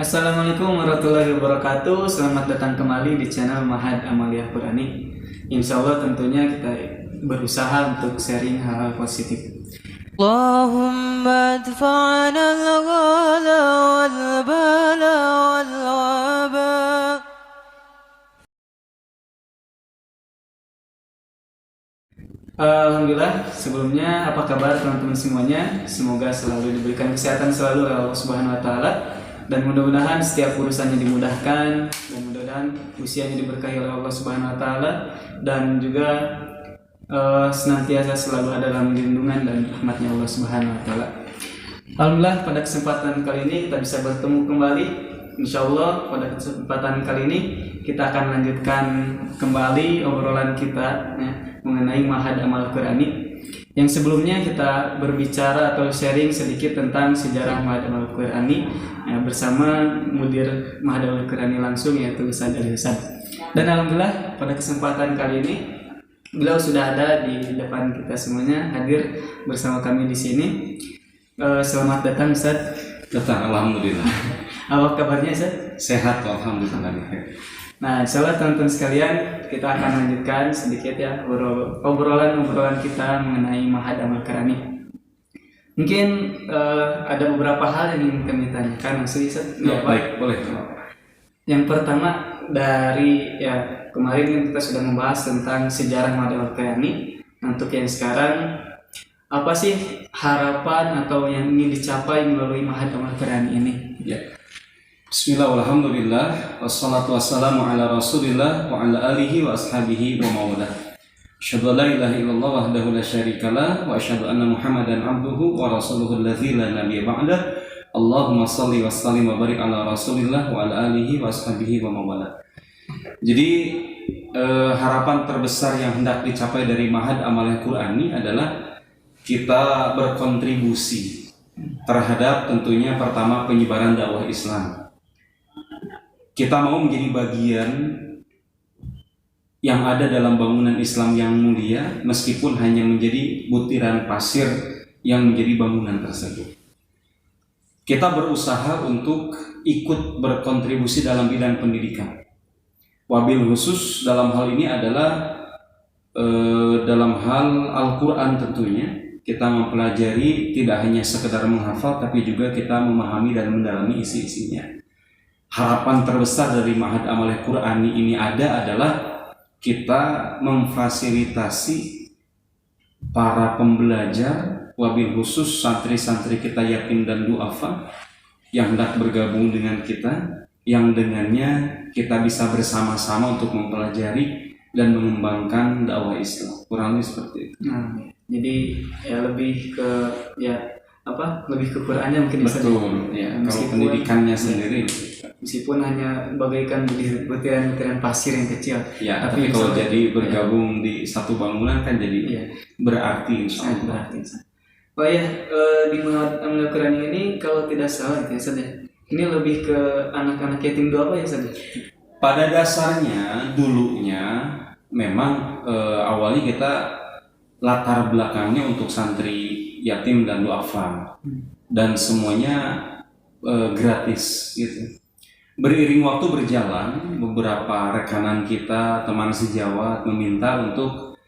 Assalamualaikum warahmatullahi wabarakatuh. Selamat datang kembali di channel Mahad Amaliyah Qurani. Insya Allah tentunya kita berusaha untuk sharing hal-hal positif. اللهم ادفعنا الغلا والبلا والوباء. Alhamdulillah, sebelumnya apa kabar teman-teman semuanya? Semoga selalu diberikan kesehatan selalu oleh Allah Subhanahu wa taala dan mudah-mudahan setiap urusannya dimudahkan dan mudah-mudahan usianya diberkahi oleh Allah Subhanahu wa taala dan juga senantiasa selalu ada dalam lindungan dan rahmatnya Allah Subhanahu wa taala. Alhamdulillah, pada kesempatan kali ini kita bisa bertemu kembali. Insya Allah pada kesempatan kali ini kita akan melanjutkan kembali obrolan kita ya, mengenai Mahad Amal Qurani. Yang sebelumnya kita berbicara atau sharing sedikit tentang sejarah Mahad Amal Qurani ya, bersama Mudir Mahad Amal Qurani langsung, yaitu Ustaz Ali Hasan. Dan alhamdulillah pada kesempatan kali ini beliau sudah ada di depan kita semuanya, hadir bersama kami di sini. Selamat datang Ustaz. Datang, alhamdulillah. Apa kabarnya Ustaz? Sehat, alhamdulillah. Nah, insyaallah teman-teman sekalian, kita akan lanjutkan sedikit ya obrolan kita mengenai Mahad Amal Qurani. Mungkin ada beberapa hal yang ingin kami tanyakan langsung Ustaz. Ya, baik, boleh. Yang pertama dari ya kemarin kita sudah membahas tentang sejarah Mahad Amal Qurani. Untuk yang sekarang, apa sih harapan atau yang ingin dicapai melalui Mahad Amal Qurani ini? Ya. Bismillah, alhamdulillah, wassalatu wassalamu ala rasulillah wa ala alihi wa ashabihi wa mawalah. Asyhadu an la ilaha illallah wahdahu la syarikalah wa asyhadu anna muhammadan abduhu wa rasuluhu alladzi la nabiyya ba'dah. Allahumma shalli wa sallim wa barik ala rasulillah wa ala alihi wa ashabihi wa mawalah. Jadi harapan terbesar yang hendak dicapai dari Mahad Amaliyah Qurani adalah kita berkontribusi terhadap tentunya pertama penyebaran dakwah Islam. Kita mau menjadi bagian yang ada dalam bangunan Islam yang mulia, meskipun hanya menjadi butiran pasir yang menjadi bangunan tersebut. Kita berusaha untuk ikut berkontribusi dalam bidang pendidikan. Wabil khusus dalam hal ini adalah dalam hal Al-Quran tentunya. Kita mempelajari tidak hanya sekedar menghafal, tapi juga kita memahami dan mendalami isi-isinya. Harapan terbesar dari Mahad Amaliyah Qurani ini adalah kita memfasilitasi para pembelajar, wabil khusus santri-santri kita yatim dan du'afa yang hendak bergabung dengan kita, yang dengannya kita bisa bersama-sama untuk mempelajari dan mengembangkan dakwah Islam. Kurang lebih seperti itu. Jadi ya lebih ke lebih ke Qurannya mungkin bisa. Betul ya. Kalau pendidikannya sendiri, meskipun hanya bagaikan butiran-butiran pasir yang kecil. Ya, tapi kalau jadi bergabung di satu bangunan kan jadi berarti insya Allah. Oh ya, di Mahad Amaliyah Qurani ini kalau tidak salah gitu ya Ustaz, ini lebih ke anak-anak yatim duafa ya Ustaz? Pada dasarnya dulunya memang awalnya kita latar belakangnya untuk santri yatim dan duafa dan semuanya gratis gitu. Beriring waktu berjalan, beberapa rekanan kita, teman sejawat meminta untuk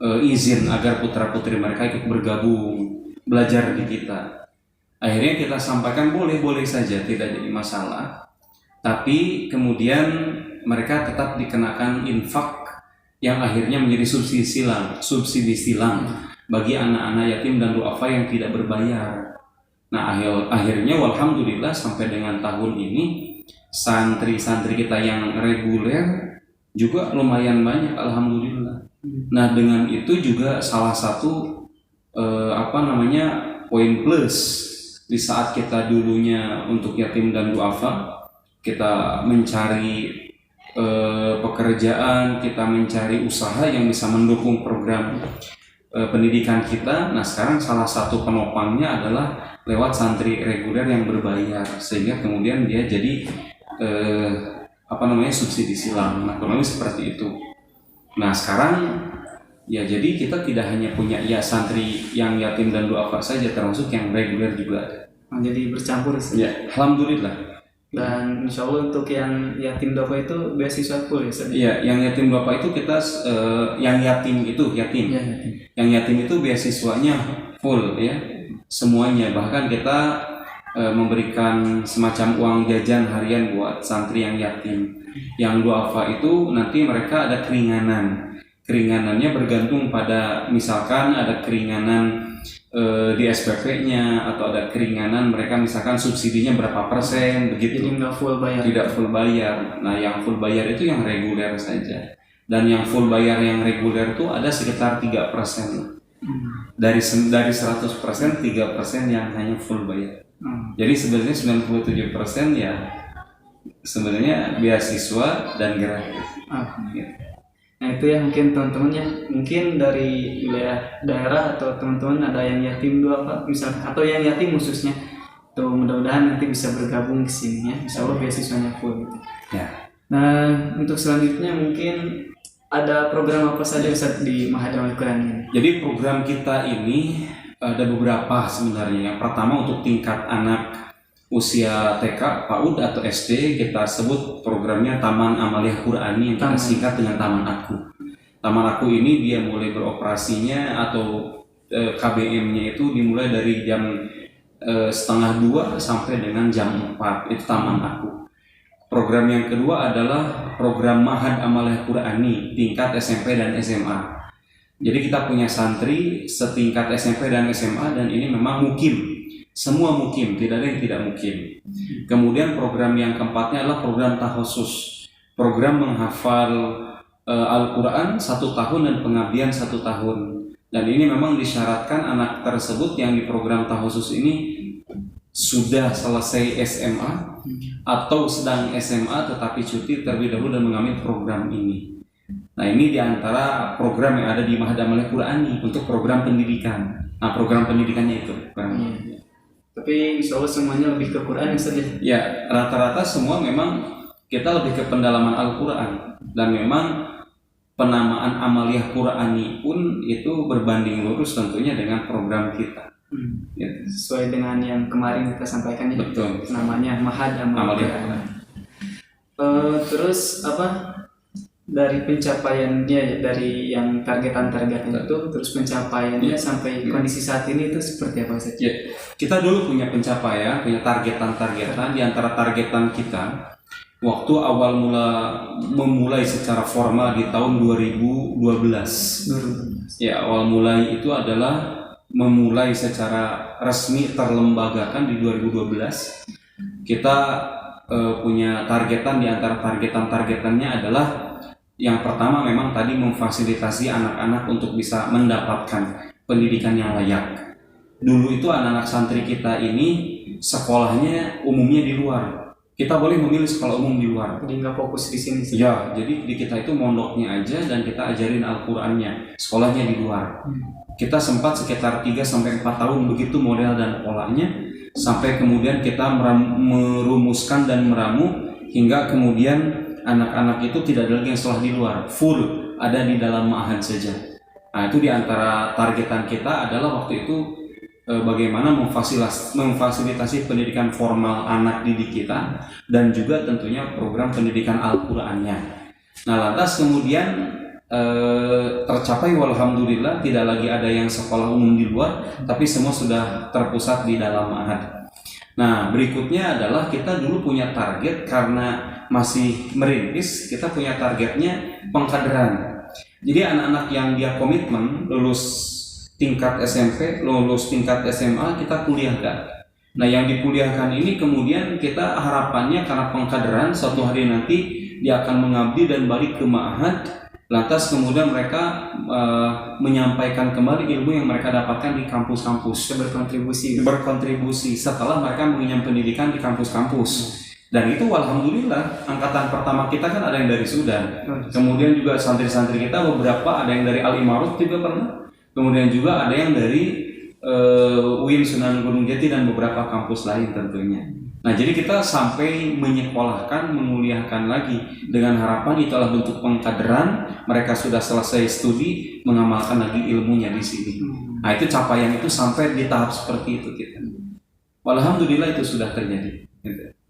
izin agar putra-putri mereka ikut bergabung belajar di kita. Akhirnya kita sampaikan boleh-boleh saja, tidak jadi masalah. Tapi kemudian mereka tetap dikenakan infak yang akhirnya menjadi subsidi silang bagi anak-anak yatim dan duafa yang tidak berbayar. Nah, akhirnya walhamdulillah sampai dengan tahun ini santri-santri kita yang reguler juga lumayan banyak, alhamdulillah. Nah, dengan itu juga salah satu poin plus di saat kita dulunya untuk yatim dan duafa kita mencari pekerjaan, kita mencari usaha yang bisa mendukung program pendidikan kita. Nah, sekarang salah satu penopangnya adalah lewat santri reguler yang berbayar, sehingga kemudian dia jadi subsidi silang. Nah, kurang lebih seperti itu. Nah, sekarang ya jadi kita tidak hanya punya santri yang yatim dan duafa saja, termasuk yang reguler juga. Jadi bercampur. Ya, alhamdulillah. Dan insya Allah untuk yang yatim duafa itu beasiswa full ya Ustaz? Iya, yang yatim duafa itu kita yang yatim itu yatim. Ya, yatim. Yang yatim itu beasiswanya full ya, semuanya. Bahkan kita memberikan semacam uang jajan harian buat santri yang yatim. Yang duafa itu nanti mereka ada keringanan. Keringanannya bergantung pada misalkan ada keringanan di SPP-nya atau ada keringanan mereka misalkan subsidinya berapa persen begitu. Jadi nggak full bayar. Tidak full bayar. Nah, yang full bayar itu yang reguler saja. Dan yang full bayar yang reguler itu ada sekitar 3%. Dari 100% 3% yang hanya full bayar. Jadi sebenarnya 97% ya sebenarnya beasiswa dan gratis. Gitu. Nah itu ya mungkin teman-teman ya, mungkin dari wilayah daerah atau teman-teman ada yang yatim duafa misalkan atau yang yatim khususnya, tuh mudah-mudahan nanti bisa bergabung ke sini ya, insya Allah beasiswanya full gitu. Ya. Nah untuk selanjutnya mungkin ada program apa saja Ustaz di Mahadam Al-Quran ini? Jadi program kita ini ada beberapa sebenarnya. Yang pertama untuk tingkat anak usia TK, PAUD atau SD kita sebut programnya Taman Amaliyah Qur'ani yang kita singkat dengan Taman Aku. Taman Aku ini dia mulai beroperasinya atau KBM-nya itu dimulai dari jam 1:30 sampai dengan jam 4, itu Taman Aku. Program yang kedua adalah program Mahad Amaliyah Qur'ani tingkat SMP dan SMA. Jadi kita punya santri setingkat SMP dan SMA dan ini memang mukim. Semua mukim, tidak ada yang tidak mukim. Kemudian program yang keempatnya adalah program tahosus. Program menghafal Al-Quran 1 tahun dan pengabdian 1 tahun. Dan ini memang disyaratkan anak tersebut yang di program tahosus ini sudah selesai SMA atau sedang SMA tetapi cuti terlebih dahulu dan mengambil program ini. Nah ini diantara program yang ada di Mahadam Al-Qur'ani untuk program pendidikan. Nah program pendidikannya itu. Tapi insya Allah semuanya lebih ke Quran saja. Ya rata-rata semua memang kita lebih ke pendalaman Al-Quran. Dan memang penamaan Amaliyah Qur'ani pun itu berbanding lurus tentunya dengan program kita. Ya. Sesuai dengan yang kemarin kita sampaikan ya. Betul. Namanya Mahad Amaliyah Qur'an. Terus apa? Dari pencapaiannya dari yang targetan itu terus pencapaiannya sampai kondisi saat ini itu seperti apa saja? Ya, kita dulu punya pencapaian, punya targetan di antara targetan kita waktu awal memulai secara formal di tahun 2012. Ya, awal mulai itu adalah memulai secara resmi terlembagakan di 2012. Kita punya targetan di antara targetannya adalah yang pertama memang tadi memfasilitasi anak-anak untuk bisa mendapatkan pendidikan yang layak. Dulu itu anak-anak santri kita ini sekolahnya umumnya di luar. Kita boleh memilih sekolah umum di luar. Jadi nggak fokus di sini. Ya, jadi di kita itu mondoknya aja dan kita ajarin Al-Qur'annya, sekolahnya di luar. Kita sempat sekitar 3-4 tahun begitu model dan polanya sampai kemudian kita merumuskan dan meramu hingga kemudian anak-anak itu tidak ada lagi yang sekolah di luar, full ada di dalam ma'had saja. Nah itu diantara targetan kita adalah waktu itu bagaimana memfasilitasi pendidikan formal anak didik kita dan juga tentunya program pendidikan Al-Qur'annya. Nah lantas kemudian tercapai walhamdulillah tidak lagi ada yang sekolah umum di luar, tapi semua sudah terpusat di dalam ma'had. Nah berikutnya adalah kita dulu punya target karena masih merintis, kita punya targetnya pengkaderan. Jadi anak-anak yang dia komitmen lulus tingkat SMP, lulus tingkat SMA kita kuliahkan. Nah yang dikuliahkan ini kemudian kita harapannya karena pengkaderan suatu hari nanti dia akan mengabdi dan balik ke ma'had. Lantas kemudian mereka menyampaikan kembali ilmu yang mereka dapatkan di kampus-kampus, berkontribusi setelah mereka mengenyam pendidikan di kampus-kampus. Dan itu alhamdulillah angkatan pertama kita kan ada yang dari Sudan. Kemudian juga santri-santri kita beberapa ada yang dari Al-Imarut juga pernah. Kemudian juga ada yang dari UIN Sunan Gunung Jati dan beberapa kampus lain tentunya. Nah jadi kita sampai menyekolahkan, menguliahkan lagi dengan harapan itu adalah bentuk pengkaderan. Mereka sudah selesai studi, mengamalkan lagi ilmunya di sini. Nah itu capaian itu sampai di tahap seperti itu kita. Alhamdulillah itu sudah terjadi.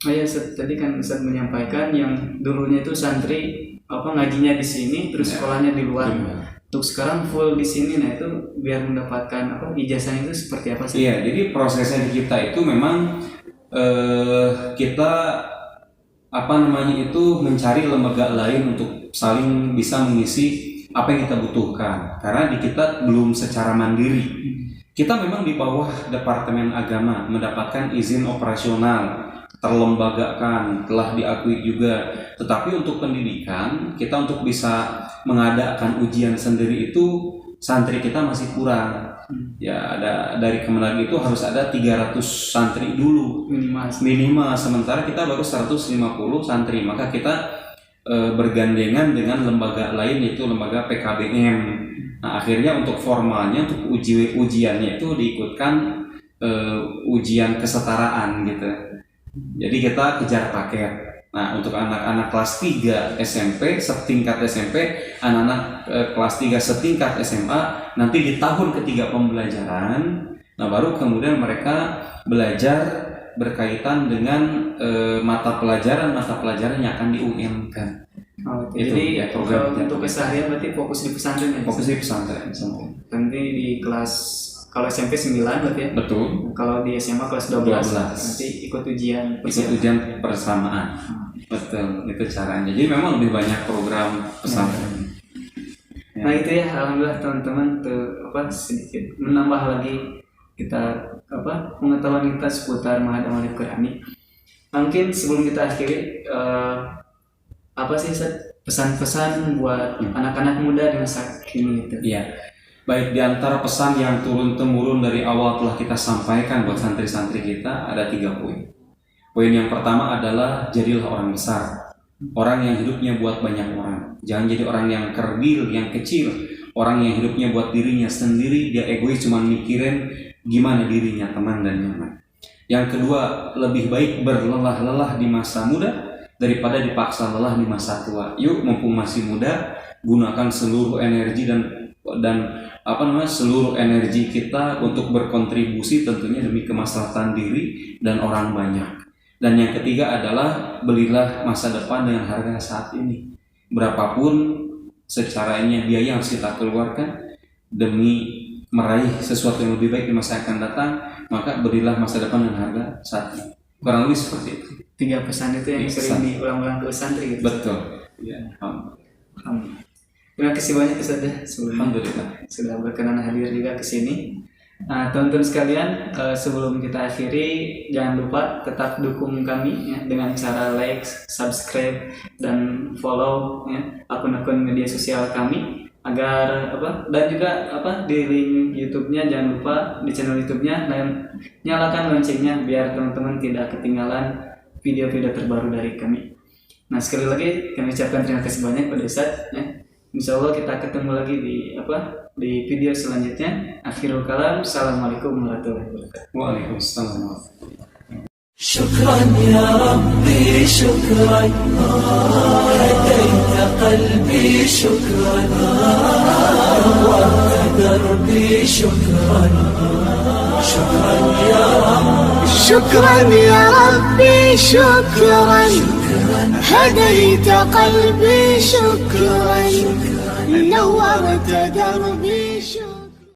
Oh ya, tadi kan Ustaz menyampaikan yang dulunya itu santri ngajinya di sini, terus sekolahnya di luar. Untuk sekarang full di sini, nah itu biar mendapatkan ijazahnya itu seperti apa sih? Iya, jadi prosesnya di kita itu memang kita mencari lembaga lain untuk saling bisa mengisi apa yang kita butuhkan. Karena di kita belum secara mandiri. Kita memang di bawah Departemen Agama mendapatkan izin operasional, terlembagakan, telah diakui juga. Tetapi untuk pendidikan, kita untuk bisa mengadakan ujian sendiri itu santri kita masih kurang. Ya, ada dari Kemenag itu harus ada 300 santri dulu minimal, sementara kita baru 150 santri. Maka kita bergandengan dengan lembaga lain, yaitu lembaga PKBM. Nah, akhirnya untuk formalnya, untuk ujiannya itu diikutkan ujian kesetaraan gitu. Jadi kita kejar paket. Nah, untuk anak-anak kelas 3 SMP setingkat SMP, anak-anak kelas 3 setingkat SMA, nanti di tahun ketiga pembelajaran, nah baru kemudian mereka belajar berkaitan dengan mata pelajaran yang akan di-UN-kan. Jadi ya, program untuk keseharian berarti fokus di pesantren ya? Fokus di pesantren. Nanti di kelas, kalau SMP 9 berarti ya? Betul. Kalau di SMA kelas 12. Nanti ikut ujian persamaan. Betul, itu caranya. Jadi memang lebih banyak program pesantren. Nah itu ya, alhamdulillah teman-teman tuh sedikit menambah lagi kita pengetahuan kita seputar Ma'had Amal Qur'ani. Mungkin sebelum kita akhiri, apa sih pesan-pesan buat anak-anak muda di masa kini itu? Iya. Baik, di antara pesan yang turun-temurun dari awal telah kita sampaikan buat santri-santri kita ada 3 poin. Poin yang pertama adalah jadilah orang besar. Orang yang hidupnya buat banyak orang. Jangan jadi orang yang kerdil, yang kecil. Orang yang hidupnya buat dirinya sendiri, dia egois, cuma mikirin gimana dirinya tenang dan nyaman. Yang kedua, lebih baik berlelah-lelah di masa muda daripada dipaksa lelah di masa tua. Yuk, mumpung masih muda, gunakan seluruh energi dan seluruh energi kita untuk berkontribusi tentunya demi kemaslahatan diri dan orang banyak. Dan yang ketiga adalah belilah masa depan dengan harga saat ini. Berapapun secaranya biaya yang harus kita keluarkan demi meraih sesuatu yang lebih baik di masa yang akan datang, maka berilah masa depan dengan harga saat ini. Kurang lebih seperti itu. 3 pesan itu yang sering diulang-ulang ke santri gitu. Betul. Ya. Terima kasih banyak Ustaz sebelumnya. Alhamdulillah Sudah berkenan hadir juga ke sini. Nah, teman-teman sekalian, sebelum kita akhiri, jangan lupa tetap dukung kami ya, dengan cara like, subscribe, dan follow ya, akun-akun media sosial kami agar dan juga di link YouTube-nya jangan lupa di channel YouTube-nya dan nyalakan loncengnya biar teman-teman tidak ketinggalan video-video terbaru dari kami. Nah, sekali lagi kami ucapkan terima kasih banyak pada Ustaz ya. Insyaallah kita ketemu lagi di video selanjutnya. Akhirul kalam, assalamualaikum warahmatullahi wabarakatuh. Waalaikumsalam warahmatullahi wabarakatuh. شكرا يا ربي شكرا هديت قلبي شكرا نورت دربي شكرا شكرا يا رب شكرا يا ربي شكرا هديت قلبي شكرا نورت دربي